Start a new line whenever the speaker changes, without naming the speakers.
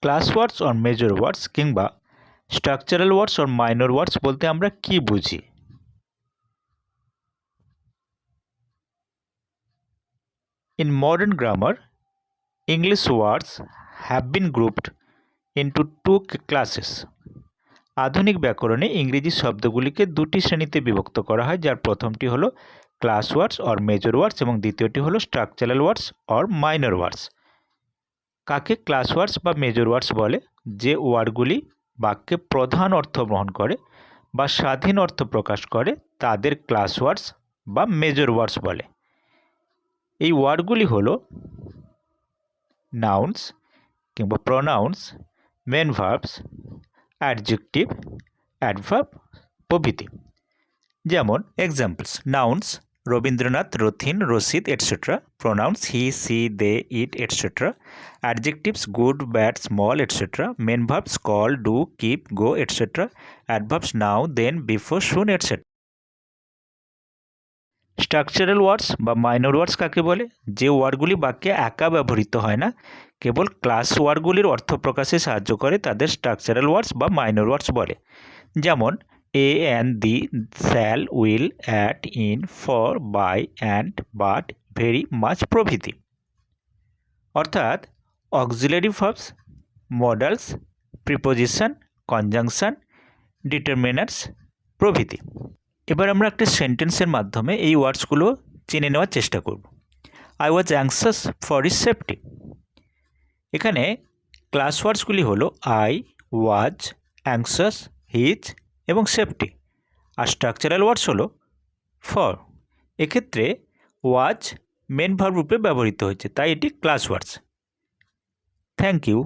Class words or major ওয়ার্ডস কিংবা structural words or minor ওয়ার্ডস বলতে আমরা কি বুঝি? In modern grammar, English words have been grouped into two classes. আধুনিক ব্যাকরণে ইংরেজি শব্দগুলিকে দুটি শ্রেণীতে বিভক্ত করা হয়, যার প্রথমটি হলো ক্লাস ওয়ার্ডস অর মেজর ওয়ার্ডস এবং দ্বিতীয়টি হলো স্ট্রাকচারাল ওয়ার্ডস অর মাইনর ওয়ার্ডস। কাকে ক্লাস ওয়ার্ডস বা মেজর ওয়ার্ডস বলে? যে ওয়ার্ডগুলি বাক্যে প্রধান অর্থ বহন করে বা স্বাধীন অর্থ প্রকাশ করে তাদের ক্লাস ওয়ার্ডস বা মেজর ওয়ার্ডস বলে। এই ওয়ার্ডগুলি হলো নাউন্স কিংবা pronouns, main verbs, adjective, adverb প্রভৃতি। যেমন examples: nouns Rabindranath, Rathin, Rashid etcetera. Pronouns he, she, they, it etcetera. Adjectives good, bad, small etcetera. Main verbs call, do, keep, go etcetera. Adverbs now, then, before, soon etcetera. Structural words বা minor ওয়ার্ডস কাকে বলে? যে ওয়ার্ডগুলি বাক্যে একা ব্যবহৃত হয় না, কেবল ক্লাস ওয়ার্ডগুলির অর্থ প্রকাশে সাহায্য করে তাদের স্ট্রাকচারাল ওয়ার্ডস বা মাইনর ওয়ার্ডস বলে। যেমন a, and, the, shall, will, at, in, for, by, and, but, very, much প্রভৃতি। অর্থাৎ auxiliary verbs, modals, preposition, conjunction, determiners প্রভৃতি। এবার আমরা একটা সেন্টেন্সের মাধ্যমে এই ওয়ার্ডসগুলো চিনে নেওয়ার চেষ্টা করব। I was anxious for his safety. এখানে ক্লাস ওয়ার্ডসগুলি হলো আই, ওয়াজ, অ্যাংসাস, হিজ এবং সেফটি। আর স্ট্রাকচারাল ওয়ার্ডস হলো ফর। এক্ষেত্রে ওয়াজ মেন ভার্ব রূপে ব্যবহৃত হয়েছে, তাই এটি ক্লাস ওয়ার্ডস। Thank you.